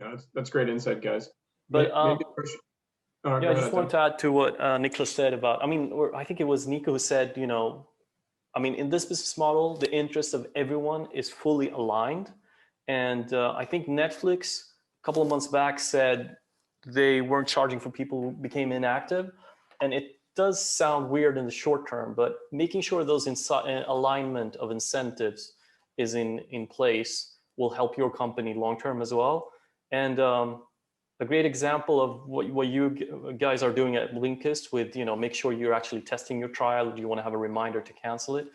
Speaker 1: Yeah, that's great insight, guys.
Speaker 2: But
Speaker 1: maybe
Speaker 2: I just wanted to add to what Niklas said about, I think it was Nico who said, in this business model, the interest of everyone is fully aligned. And I think Netflix, a couple of months back, said they weren't charging for people who became inactive. And it does sound weird in the short term, but making sure those alignment of incentives is in place will help your company long term as well. And a great example of what you guys are doing at Blinkist with, make sure you're actually testing your trial. You want to have a reminder to cancel it.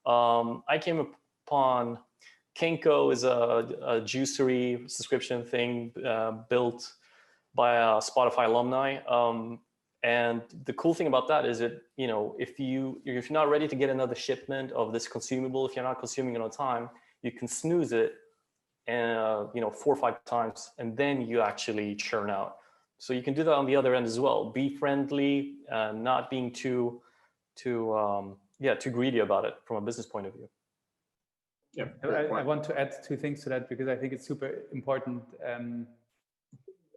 Speaker 2: I came upon Kenko is a juicery subscription thing built by a Spotify alumni. And the cool thing about that is that, you know, if you're not ready to get another shipment of this consumable, if you're not consuming it on time, you can snooze it and, you know, 4 or 5 times, and then you actually churn out. So you can do that on the other end as well. Be friendly, not being too greedy about it from a business point of view.
Speaker 1: Yeah,
Speaker 4: I want to add 2 things to that, because I think it's super important,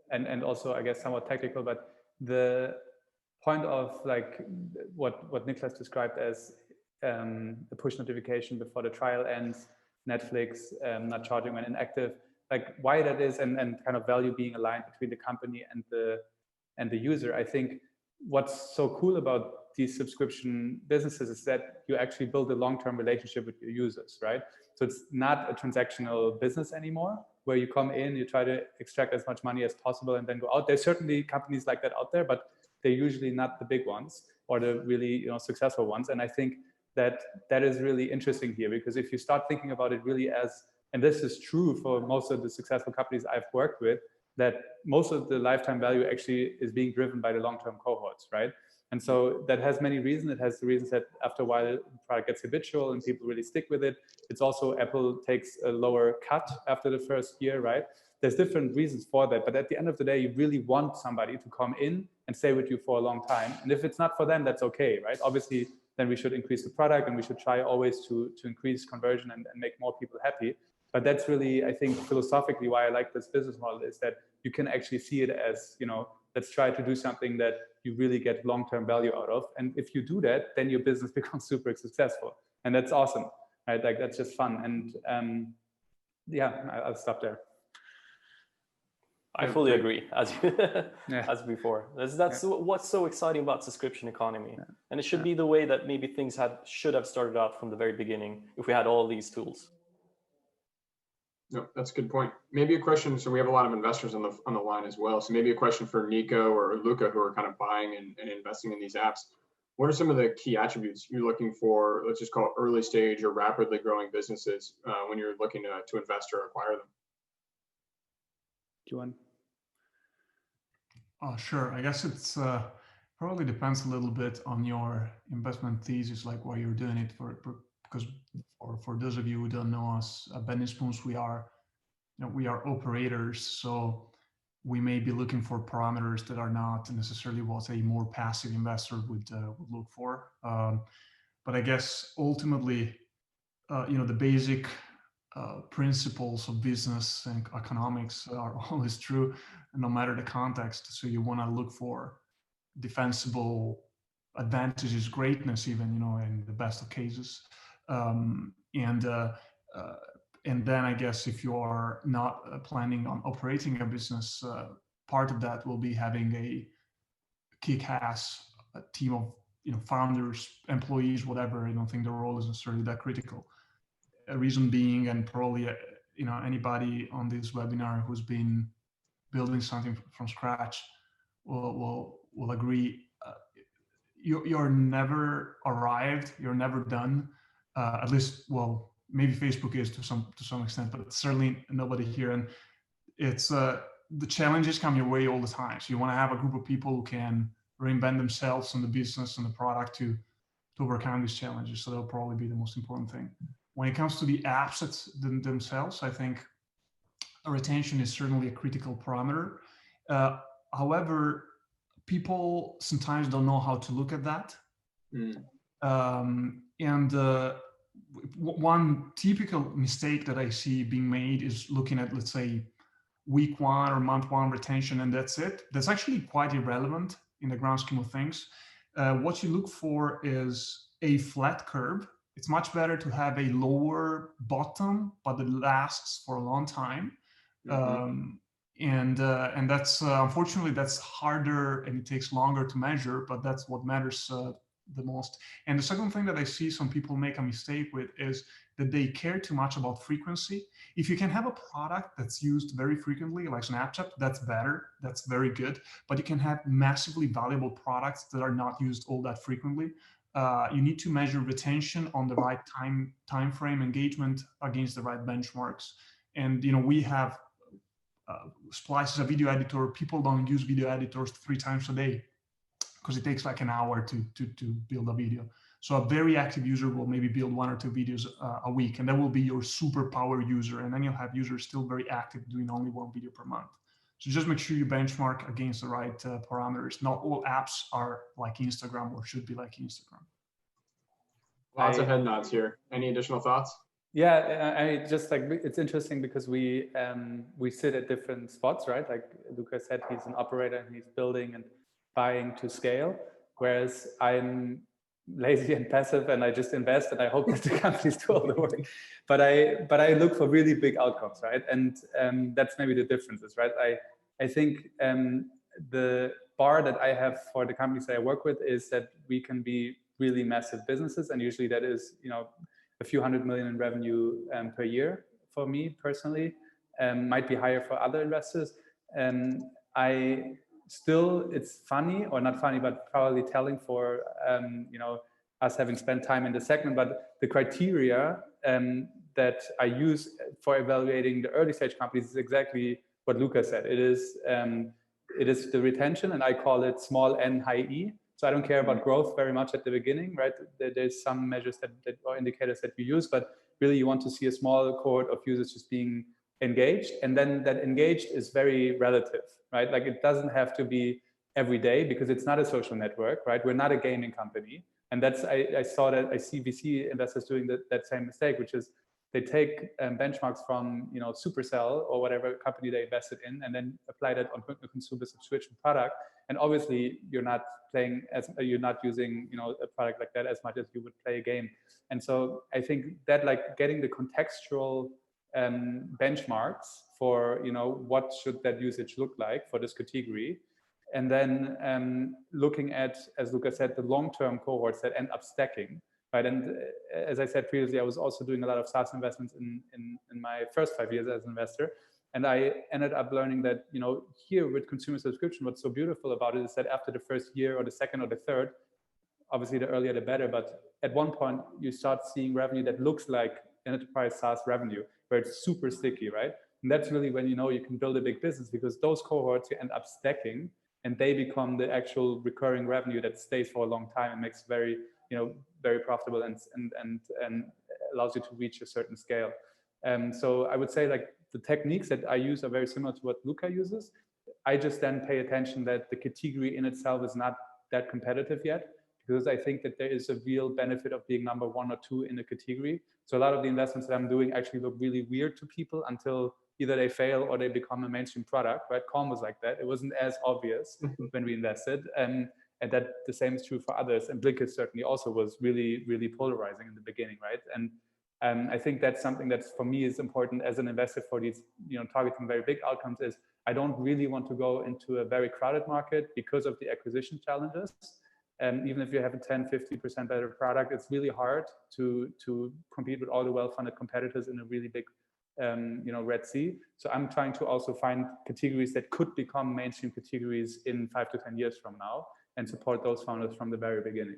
Speaker 4: and also, I guess, somewhat technical, but the point of like what Niklas described as the push notification before the trial ends, Netflix not charging when inactive, like why that is, and kind of value being aligned between the company and the user. I think what's so cool about these subscription businesses is that you actually build a long-term relationship with your users, right? So it's not a transactional business anymore, where you come in, you try to extract as much money as possible and then go out. There's certainly companies like that out there, but they're usually not the big ones or the really, you know, successful ones. And I think that is really interesting here, because if you start thinking about it really as, and this is true for most of the successful companies I've worked with, that most of the lifetime value actually is being driven by the long-term cohorts, right? And so that has many reasons. It has the reasons that after a while the product gets habitual and people really stick with it. It's also Apple takes a lower cut after the first year, right? There's different reasons for that. But at the end of the day, you really want somebody to come in and stay with you for a long time. And if it's not for them, that's okay, right? Obviously, then we should increase the product and we should try always to increase conversion and make more people happy. But that's really, I think, philosophically why I like this business model, is that you can actually see it as, you know, let's try to do something that you really get long-term value out of. And if you do that, then your business becomes super successful. And that's awesome, right? Like, that's just fun. And yeah, I'll stop there.
Speaker 2: I fully agree, as before. That's what's so exciting about subscription economy. Yeah. And it should be the way that maybe things should have started out from the very beginning, if we had all these tools.
Speaker 1: No, that's a good point. Maybe a question. So we have a lot of investors on the line as well. So maybe a question for Nico or Luca, who are kind of buying and investing in these apps. What are some of the key attributes you're looking for, let's just call it early stage or rapidly growing businesses, when you're looking to invest or acquire them?
Speaker 4: Do you want?
Speaker 3: Sure. I guess it's probably depends a little bit on your investment thesis, like why you're doing it because for those of you who don't know us, at Benny Spoons, we are operators. So we may be looking for parameters that are not necessarily what a more passive investor would look for. But I guess ultimately, the basic principles of business and economics are always true, no matter the context. So you want to look for defensible advantages, greatness, even, in the best of cases. And then I guess if you are not planning on operating a business, part of that will be having a kick-ass team of founders, employees, whatever. I don't think the role is necessarily that critical. A reason being, and probably anybody on this webinar who's been building something from scratch will agree. You're never arrived. You're never done. At least, well, maybe Facebook is to some extent, but certainly nobody here. And it's the challenges come your way all the time. So you want to have a group of people who can reinvent themselves and the business and the product to overcome these challenges. So that'll probably be the most important thing. When it comes to the apps themselves, I think retention is certainly a critical parameter. However, people sometimes don't know how to look at that. One typical mistake that I see being made is looking at, let's say, week 1 or month 1 retention, and that's it. That's actually quite irrelevant in the grand scheme of things. What you look for is a flat curve. It's much better to have a lower bottom, but it lasts for a long time. And that's unfortunately that's harder and it takes longer to measure, but that's what matters the most. And the second thing that I see some people make a mistake with is that they care too much about frequency. If you can have a product that's used very frequently, like Snapchat, that's better. That's very good. But you can have massively valuable products that are not used all that frequently. You need to measure retention on the right time frame, engagement against the right benchmarks. And we have Splice is a video editor. People don't use video editors 3 times a day. because it takes like an hour to build a video. So a very active user will maybe build 1 or 2 videos a week, and that will be your superpower user. And then you'll have users still very active doing only 1 video per month. So just make sure you benchmark against the right parameters. Not all apps are like Instagram or should be like Instagram.
Speaker 1: Lots of head nods here. Any additional thoughts?
Speaker 4: Yeah, I just like, it's interesting because we sit at different spots, right? Like Luca said, he's an operator and he's building and buying to scale, whereas I'm lazy and passive and I just invest and I hope that the companies do all the work. But I look for really big outcomes, right? And that's maybe the differences, right? I think the bar that I have for the companies that I work with is that we can be really massive businesses, and usually that is, you know, a few $100 million in revenue per year for me personally, might be higher for other investors. It's funny, or not funny, but probably telling for you know, us having spent time in the segment, but the criteria that I use for evaluating the early stage companies is exactly what Luca said. It is the retention, and I call it small n high E. So I don't care about growth very much at the beginning, right? There's some measures that or indicators that we use, but really you want to see a small cohort of users just being engaged, and then that engaged is very relative, right? Like it doesn't have to be every day because it's not a social network, right? We're not a gaming company. And that's, I saw that, I see VC investors doing that same mistake, which is they take benchmarks from, you know, Supercell or whatever company they invested in, and then apply that on a consumer subscription product. And obviously you're not using, you know, a product like that as much as you would play a game. And so I think that like getting the contextual benchmarks for, you know, what should that usage look like for this category, and then looking at, as Luca said, the long-term cohorts that end up stacking, right? And as I said previously, I was also doing a lot of SaaS investments in my first 5 years as an investor, and I ended up learning that, you know, here with consumer subscription, what's so beautiful about it is that after the first year or the second or the third, obviously the earlier the better, but at one point you start seeing revenue that looks like enterprise SaaS revenue, where it's super sticky, right? And that's really when you know you can build a big business, because those cohorts you end up stacking and they become the actual recurring revenue that stays for a long time and makes very, you know, very profitable and allows you to reach a certain scale. So I would say like the techniques that I use are very similar to what Luca uses. I just then pay attention that the category in itself is not that competitive yet, because I think that there is a real benefit of being number 1 or 2 in the category. So a lot of the investments that I'm doing actually look really weird to people until either they fail or they become a mainstream product, right? Calm was like that. It wasn't as obvious when we invested. And that the same is true for others. And Blinkist certainly also was really, really polarizing in the beginning, right? And I think that's something that's for me is important as an investor for these, you know, targeting very big outcomes is I don't really want to go into a very crowded market because of the acquisition challenges. And even if you have a 10, 50% better product, it's really hard to compete with all the well-funded competitors in a really big, you know, Red Sea. So I'm trying to also find categories that could become mainstream categories in 5 to 10 years from now and support those founders from the very beginning.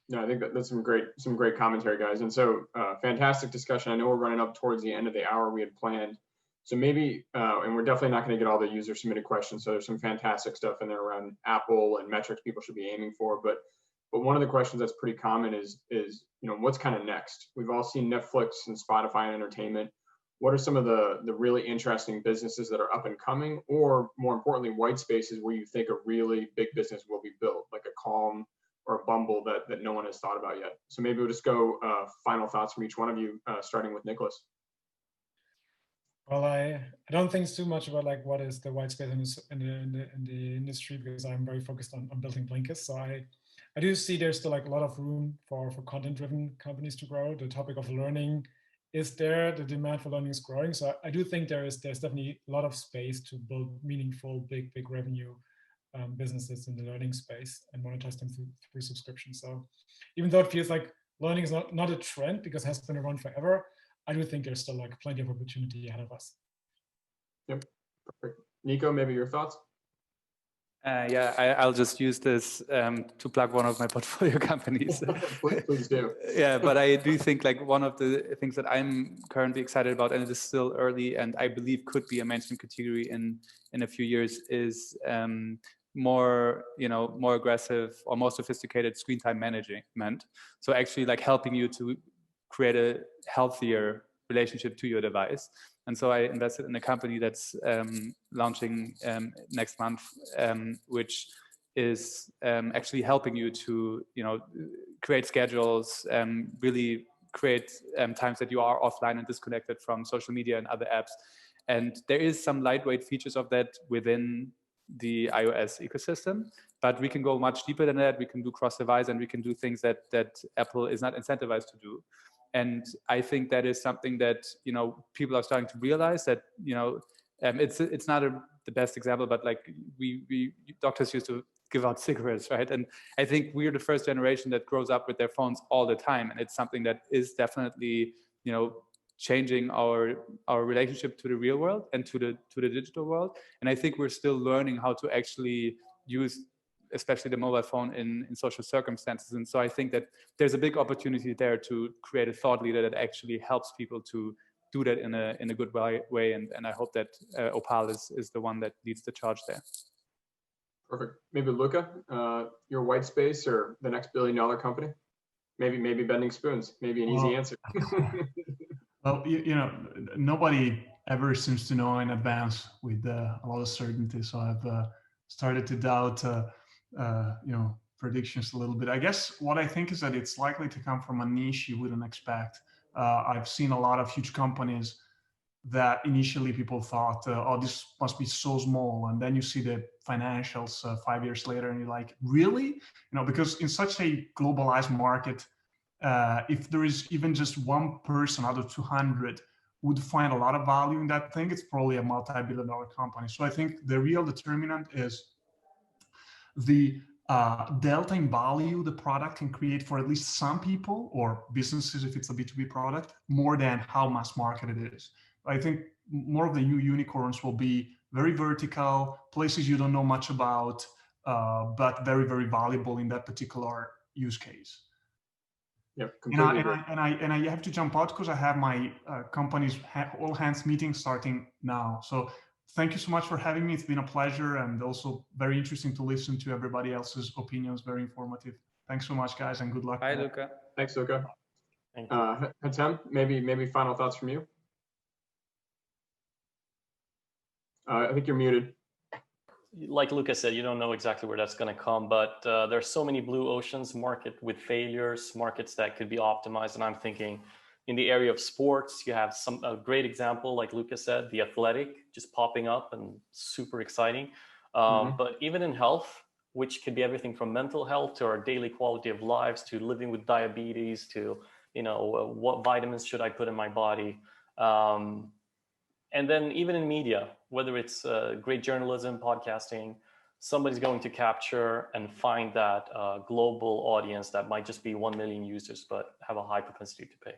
Speaker 1: No, I think that's some great commentary, guys. And so fantastic discussion. I know we're running up towards the end of the hour we had planned. So maybe, and we're definitely not going to get all the user submitted questions. So there's some fantastic stuff in there around Apple and metrics people should be aiming for. But one of the questions that's pretty common is, you know, what's kind of next? We've all seen Netflix and Spotify and entertainment. What are some of the really interesting businesses that are up and coming, or more importantly, white spaces where you think a really big business will be built, like a Calm or a Bumble that no one has thought about yet? So maybe we'll just go final thoughts from each one of you, starting with Niklas.
Speaker 5: Well, I don't think too much about like what is the white space in the industry, because I'm very focused on building Blinkist. So I do see there's still like a lot of room for content-driven companies to grow. The topic of learning is there. The demand for learning is growing. So I do think there's definitely a lot of space to build meaningful, big revenue businesses in the learning space and monetize them through subscription. So even though it feels like learning is not a trend because it has been around forever, I do think there's still like plenty of opportunity ahead of us. Yep,
Speaker 1: perfect. Nico, maybe your thoughts?
Speaker 4: Yeah, I'll just use this to plug one of my portfolio companies.
Speaker 1: Please do.
Speaker 4: Yeah, but I do think like one of the things that I'm currently excited about, and it is still early, and I believe could be a mainstream category in a few years, is more, more aggressive or more sophisticated screen time management. So actually like helping you to create a healthier relationship to your device. And so I invested in a company that's launching next month, which is actually helping you to, create schedules, really create times that you are offline and disconnected from social media and other apps. And there is some lightweight features of that within the iOS ecosystem, but we can go much deeper than that. We can do cross-device, and we can do things that Apple is not incentivized to do. And I think that is something that people are starting to realize that it's not the best example, but like we doctors used to give out cigarettes, right? And I think we're the first generation that grows up with their phones all the time, and it's something that is definitely changing our relationship to the real world and to the digital world. And I think we're still learning how to actually use especially the mobile phone in social circumstances. And so I think that there's a big opportunity there to create a thought leader that actually helps people to do that in a good way. And I hope that Opal is the one that leads the charge there.
Speaker 1: Perfect. Maybe Luca, your white space or the next billion-dollar company? Maybe bending spoons. Maybe an easy answer.
Speaker 3: Well, nobody ever seems to know in advance with a lot of certainty. So I've started to doubt, predictions a little bit. I guess what I think is that it's likely to come from a niche you wouldn't expect. I've seen a lot of huge companies that initially people thought, oh, this must be so small. And then you see the financials 5 years later and you're like, really? Because in such a globalized market, if there is even just one person out of 200 would find a lot of value in that thing, it's probably a multi-billion-dollar company. So I think the real determinant is the delta in value the product can create for at least some people or businesses if it's a B2B product, more than how mass market it is. I think more of the new unicorns will be very vertical, places you don't know much about, but very, very valuable in that particular use case.
Speaker 1: Yep, completely agree.
Speaker 3: And I have to jump out because I have my company's all hands meeting starting now. So thank you so much for having me. It's been a pleasure and also very interesting to listen to everybody else's opinions. Very informative. Thanks so much, guys, and good luck.
Speaker 4: Bye, Luca.
Speaker 1: Thanks, Luca.
Speaker 2: Thank you.
Speaker 1: Hatem, maybe final thoughts from you. I think you're muted.
Speaker 2: Like Luca said, you don't know exactly where that's going to come, but there's so many blue oceans, market with failures, markets that could be optimized. And I'm thinking in the area of sports, you have a great example, like Luca said, The Athletic just popping up and super exciting. But even in health, which could be everything from mental health to our daily quality of lives, to living with diabetes, to, what vitamins should I put in my body? And then even in media, whether it's great journalism, podcasting, somebody's going to capture and find that global audience that might just be 1 million users, but have a high propensity to pay.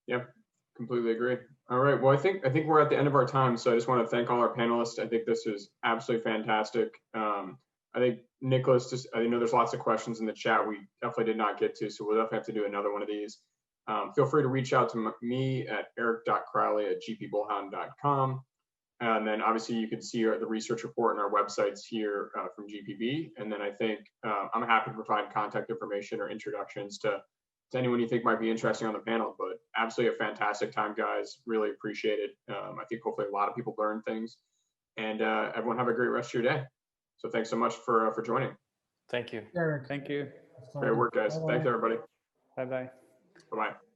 Speaker 1: Yep, completely agree. All right, well, I think we're at the end of our time, so I just want to thank all our panelists. I think this is absolutely fantastic. I think Niklas, I know there's lots of questions in the chat we definitely did not get to, so we'll definitely have to do another one of these. Feel free to reach out to me at eric.crowley@gpbullhound.com. And then obviously you can see the research report on our websites here from GPB. And then I think I'm happy to provide contact information or introductions to anyone you think might be interesting on the panel. But absolutely a fantastic time, guys. Really appreciate it. I think hopefully a lot of people learn things. And everyone have a great rest of your day. So thanks so much for joining.
Speaker 2: Thank you.
Speaker 5: Eric.
Speaker 4: Thank you.
Speaker 1: Great work, guys. Thanks, everybody.
Speaker 4: Bye-bye.
Speaker 1: Bye-bye.